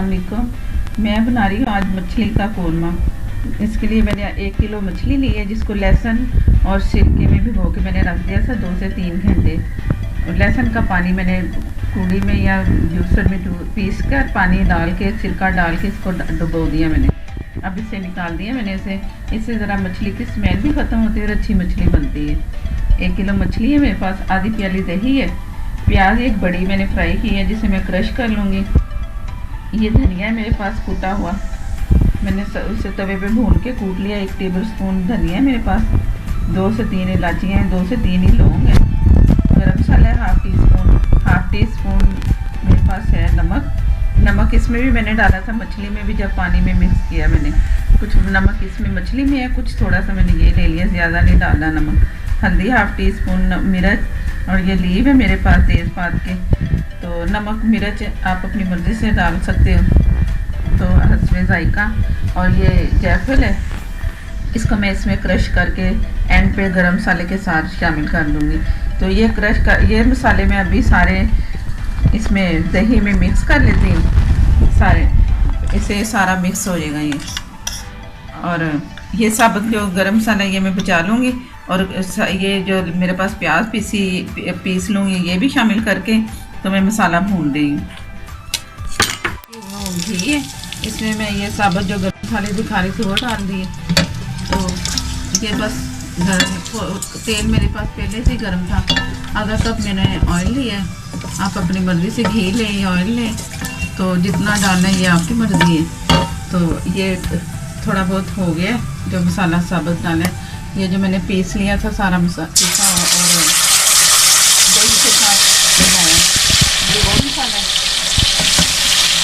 वालेकुम। मैं बना रही हूँ आज मछली का कोरमा। इसके लिए मैंने 1 किलो मछली ली है, जिसको लहसुन और सिरके में भिगो के मैंने रख दिया था 2 से 3 घंटे। और लहसुन का पानी मैंने कूड़ी में या जूसर में पीस कर पानी डाल के सिरका डाल के इसको डुबो दिया मैंने। अब इसे निकाल दिया मैंने। इससे ज़रा मछली की स्मेल भी ख़त्म होती है और अच्छी मछली बनती है। 1 किलो मछली है मेरे पास, आधी प्याली दही है, प्याज एक बड़ी मैंने फ्राई की है जिसे मैं क्रश कर लूँगी। ये धनिया है मेरे पास कूटा हुआ, मैंने उसे तवे पे भून के कूट लिया। 1 टेबल स्पून धनिया है मेरे पास, 2 से 3 इलायचियाँ हैं, 2 से 3 ही लौंग है। गरम मसाला है हाफ टी स्पून मेरे पास है नमक इसमें भी मैंने डाला था, मछली में भी जब पानी में मिक्स किया मैंने। कुछ नमक इसमें मछली में है, कुछ थोड़ा सा मैंने ये ले लिया, ज़्यादा नहीं डालना नमक। हल्दी हाफ टी स्पून, मिर्च, और ये लीव है मेरे पास तेज़पात के। तो नमक मिर्च आप अपनी मर्ज़ी से डाल सकते हो, तो हस्बे जायका। और ये जायफल है, इसको मैं इसमें क्रश करके एंड पे गरम मसाले के साथ शामिल कर दूँगी। तो ये मसाले मैं अभी सारे इसमें दही में मिक्स कर लेती हूँ सारे, इससे सारा मिक्स हो जाएगा ये। और ये साबुत जो गरम मसाला ये मैं बचा लूँगी, और ये जो मेरे पास प्याज पीस लूँगी ये भी शामिल करके तो मैं मसाला भून रही हूँ। घी है, इसमें मैं ये साबुत जो गरम मसाले दिखा रही थी वो डाल दिए। तो ये बस तेल मेरे पास पहले से गर्म था। आधा कप मैंने ऑयल लिया, आप अपनी मर्ज़ी से घी लें या ऑयल लें, तो जितना डालना है ये आपकी मर्ज़ी है। तो ये थोड़ा बहुत हो गया जो मसाला साबुत डाला है। ये जो मैंने पीस लिया था सारा मसाला पीसा और दही के साथ बनाया, ये वो मसाला है।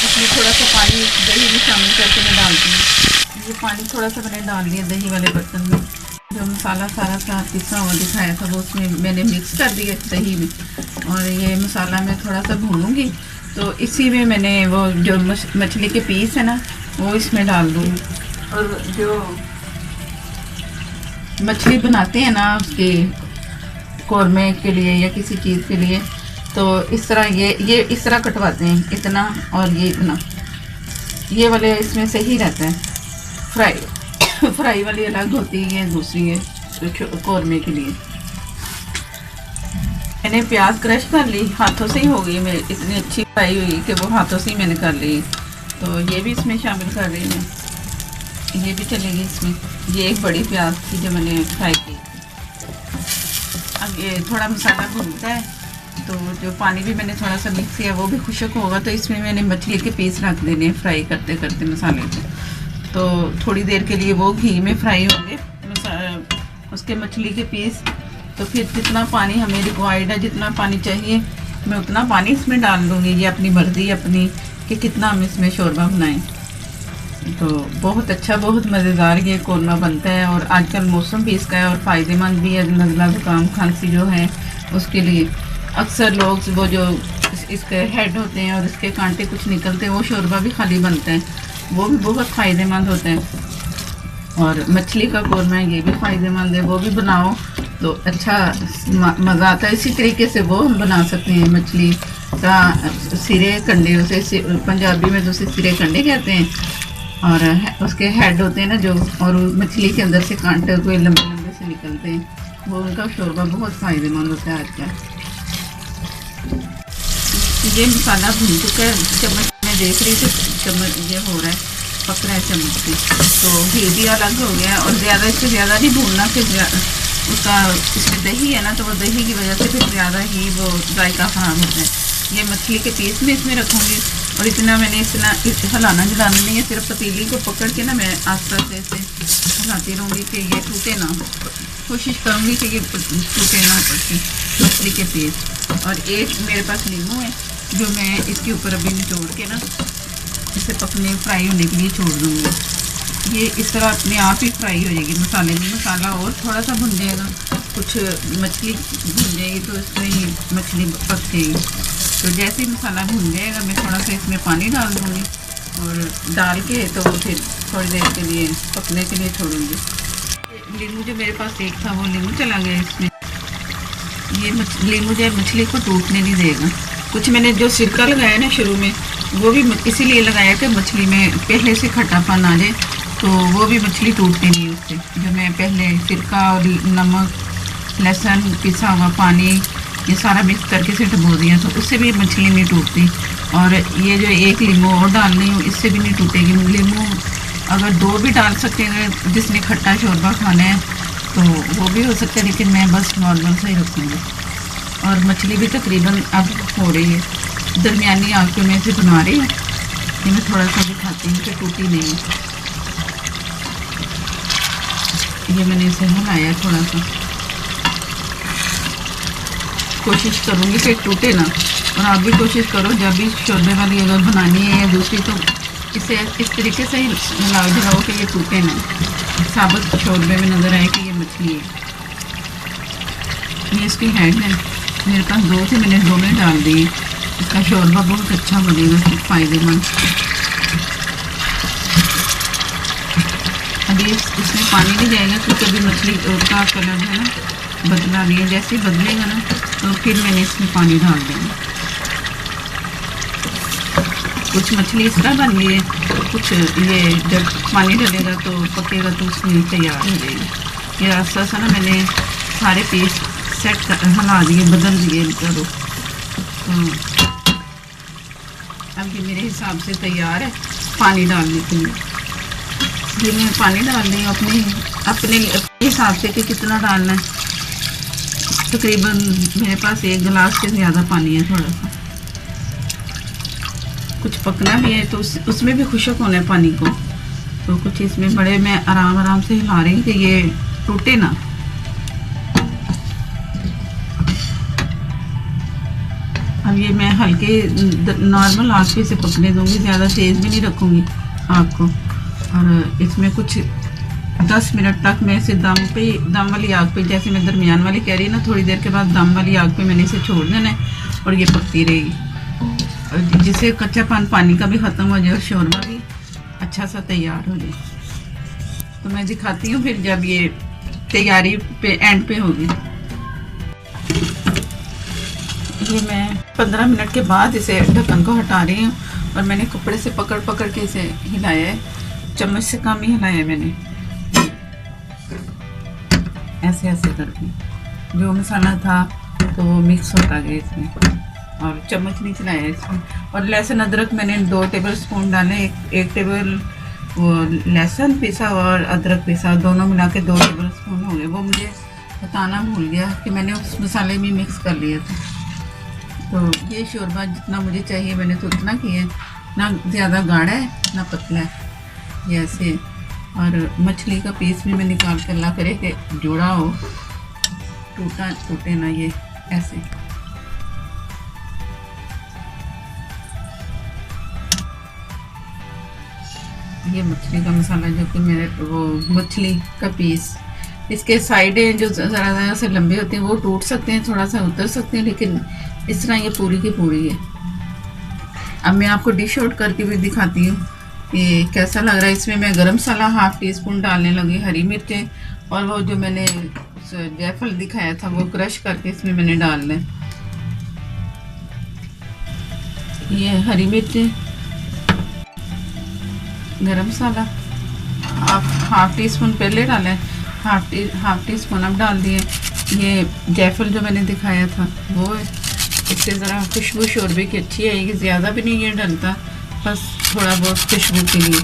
इसमें थोड़ा सा पानी दही में शामिल करके मैं डालती हूँ। ये पानी थोड़ा सा मैंने डाल दिया दही वाले बर्तन में। जो मसाला सारा साथ पिसा हुआ दिखाया था वो उसमें मैंने मिक्स कर दिया दही में। और ये मसाला मैं थोड़ा सा भूनूँगी, तो इसी में मैंने वो जो मछली के पीस है ना वो इसमें डाल दूँगी। और जो मछली बनाते हैं ना उसके कोरमे के लिए या किसी चीज़ के लिए, तो इस तरह ये इस तरह कटवाते हैं, इतना और ये इतना। ये वाले इसमें सही रहता है, फ्राई वाली अलग होती है, ये दूसरी है कोरमे के लिए। मैंने प्याज क्रश कर ली, हाथों से ही हो गई, मैं इतनी अच्छी फ्राई हुई कि वो हाथों से ही मैंने कर ली। तो ये भी इसमें शामिल कर रही हूँ, ये भी चलेगी इसमें। ये एक बड़ी प्याज थी जो मैंने फ्राई की। अब ये थोड़ा मसाला भूनता है, तो जो पानी भी मैंने थोड़ा सा मिक्स किया वो भी खुशक होगा, तो इसमें मैंने मछली के पीस रख देने हैं फ्राई करते करते मसाले को। तो थोड़ी देर के लिए वो घी में फ्राई होंगे उसके मछली के पीस। तो फिर जितना पानी हमें रिक्वायर्ड है, जितना पानी चाहिए मैं उतना पानी इसमें डाल दूँगी। ये अपनी मर्ज़ी अपनी कि कितना हम इसमें शोरबा बनाएं। तो बहुत अच्छा, बहुत मज़ेदार ये कोरमा बनता है। और आजकल मौसम भी इसका है और फ़ायदेमंद भी है, नज़ला ज़ुकाम खांसी जो है उसके लिए। अक्सर लोग वो जो इसके हेड होते हैं और इसके कांटे कुछ निकलते हैं, वो शोरबा भी खाली बनता है, वो भी बहुत फ़ायदेमंद होता है। और मछली का कोरमा ये भी फ़ायदेमंद है, वो भी बनाओ तो अच्छा मज़ा आता है। इसी तरीके से वो हम बना सकते हैं मछली का सिरे कंडे, उसे पंजाबी में तो उसे सिरे कंडे कहते हैं। और उसके हेड होते हैं ना जो, और मछली के अंदर से कांटे कोई लंबे लंबे से निकलते हैं, वो उनका शोरबा बहुत फ़ायदेमंद होता है आजकल। ये मसाला भून चुका है, चम्मच में देख रही थी, चम्मच ये हो रहा है, पक रहा है चम्मच से, तो घी भी अलग हो गया। और ज़्यादा इससे ज़्यादा नहीं भूनना, फिर उसका इसमें दही है ना, तो वो दही की वजह से फिर ज़्यादा ही वो जायका ख़राब होता है। ये मछली के पीस में इसमें रखूँगी, और इतना मैंने हिलाना जलाना नहीं है, सिर्फ पतीली को पकड़ के ना मैं आस्ते आस्ते ऐसे हिलाती रहूँगी कि ये टूटे ना। कोशिश करूँगी कि ये टूटे ना ऊपर से मछली के पीस। और एक मेरे पास नींबू है जो मैं इसके ऊपर अभी निचोड़ के ना इसे पकने फ्राई होने के लिए छोड़ दूँगी। ये इस तरह अपने आप ही फ्राई हो जाएगी मसाले में। मसाला और थोड़ा सा भुन जाएगा, कुछ मछली भुन जाएगी तो इसमें ही मछली पक जाएगी। तो जैसे ही मसाला भुन जाएगा मैं थोड़ा सा इसमें पानी डाल दूँगी, और डाल के तो फिर थोड़ी देर के लिए पकने के लिए छोड़ूंगी। नींबू जो मेरे पास एक था वो नींबू चला गया इसमें। ये नींबू जो मछली को टूटने नहीं देगा। कुछ मैंने जो सिरका लगाया ना शुरू में, वो भी इसीलिए लगाया कि मछली में पहले से खट्टापन आ जाए, तो वो भी मछली टूटती नहीं उससे। जो मैं पहले सिरका और नमक, लहसुन, पिसा हुआ पानी, ये सारा मिक्स करके से डबो दिया, तो उससे भी मछली नहीं टूटती। और ये जो एक लीमू और डाल रही हूँ, इससे भी नहीं टूटेगी। लीमू अगर 2 भी डाल सकते हैं, जिसने खट्टा शोरबा खाना है तो वो भी हो सकता है, लेकिन मैं बस नॉर्मल सा ही रखूँगी। और मछली भी तकरीबन अब हो रही है, दरमियानी आग पे मैं इसे बना रही हूँ। ये मैं थोड़ा सा दिखाती हूँ कि टूटी नहीं है। ये मैंने इसे हिलाया थोड़ा सा, कोशिश करूँगी कि टूटे ना। और आप भी कोशिश करो, जब भी शोरबे वाली अगर बनानी है या दूसरी, तो इसे इस तरीके से ही हिलाओ कि ये टूटे ना, साबुत शोरबे में नज़र आए कि ये मछली है। ये इसकी हेड है, मेरे पास 2 थे, मैंने 2 में डाल दी। इसका शोरबा बहुत अच्छा बनेगा, फ़ायदेमंद। अभी इसमें पानी भी जाएगा, क्योंकि अभी मछली का कलर है ना बदला नहीं है। जैसे ही बदलेगा ना, तो फिर मैंने इसमें पानी डाल देंगे। कुछ मछली इस तरह बन गई है, कुछ ये जब पानी डलेगा तो पकेगा तो उसमें तैयार हो जाएगी। ये आस्ता सा ना मैंने सारे पीस सेट हिला दिए, बदल दिए करो। तो अब ये मेरे हिसाब से तैयार है पानी डालने के लिए। ये मैं पानी डाल रही हूँ अपने हिसाब से कि कितना डालना है। तकरीबन मेरे पास 1 गिलास से ज़्यादा पानी है थोड़ा सा। कुछ पकना भी है तो उसमें भी खुशक होना है पानी को, तो कुछ इसमें बड़े मैं आराम से हिला रही हूँ कि ये टूटे ना। अब ये मैं हल्के नॉर्मल आग पे इसे पकने दूंगी, ज़्यादा तेज़ भी नहीं रखूँगी आग को। और इसमें कुछ 10 मिनट तक मैं इसे दम वाली आग पे, जैसे मैं दरमियान वाली कह रही ना, थोड़ी देर के बाद दम वाली आग पे मैंने इसे छोड़ देना है और ये पकती रहेगी, जिससे कच्चापन पानी का भी ख़त्म हो जाए और शोरबा भी अच्छा सा तैयार हो जाए। तो मैं दिखाती हूँ फिर जब ये तैयारी पे एंड पे होगी। ये मैं 15 मिनट के बाद इसे ढक्कन को हटा रही हूँ, और मैंने कपड़े से पकड़ के इसे हिलाया है, चम्मच से कम ही हिलाया है मैंने, ऐसे करके। जो मसाला था तो वो मिक्स होता गया इसमें, और चम्मच नहीं चलाया इसमें। और लहसुन अदरक मैंने 2 टेबल स्पून डाले, एक टेबल वो लहसुन पिसा और अदरक पिसा, दोनों मिला के 2 टेबल स्पून हो गए। वो मुझे बताना भूल गया कि मैंने उस मसाले में मिक्स कर लिया था। तो ये शोरबा जितना मुझे चाहिए मैंने तो उतना किया है, ना ज़्यादा गाढ़ा है ना पतला है, ये ऐसे। और मछली का पीस भी मैं निकाल कर ला करे कि जुड़ा हो, टूटे ना, ये ऐसे। ये मछली का मसाला, जो कि मेरे वो मछली का पीस, इसके साइडें जो ज़रा से लंबे होते हैं वो टूट सकते हैं, थोड़ा सा उतर सकते हैं, लेकिन इस तरह ये पूरी की पूरी है। अब मैं आपको डिश आउट करके भी दिखाती हूँ कि कैसा लग रहा है। इसमें मैं गरम मसाला 1/2 टीस्पून डालने लगी, हरी मिर्चें, और वो जो मैंने जायफल दिखाया था वो क्रश करके इसमें मैंने डालना है। ये हरी मिर्चें, गरम मसाला 1/2 टीस्पून पहले डाला है, हाफ टी स्पून अब डाल दिए। ये जायफल जो मैंने दिखाया था वो है, इससे ज़रा खुशबू शोरबे की अच्छी आएगी। ज़्यादा भी नहीं ये डलता, बस थोड़ा बहुत खुशबू के लिए।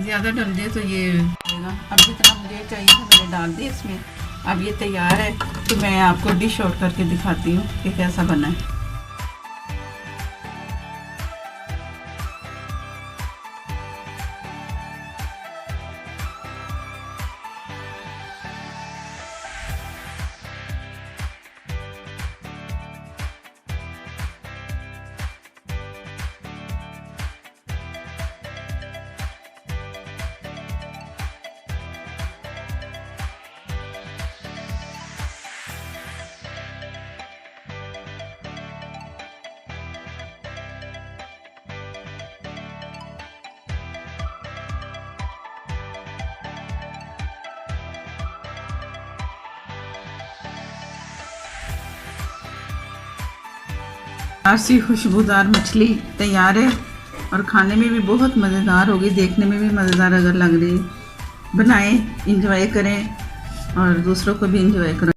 ज़्यादा डल जाए तो ये होगा। अब जितना मुझे चाहिए था मैंने डाल दिया इसमें। अब ये तैयार है, तो मैं आपको डिश आउट करके दिखाती हूँ कि कैसा बना है। ऐसी खुशबूदार मछली तैयार है। और खाने में भी बहुत मज़ेदार होगी, देखने में भी मज़ेदार अगर लग रही। बनाएं, इंजॉय करें और दूसरों को भी इंजॉय करें।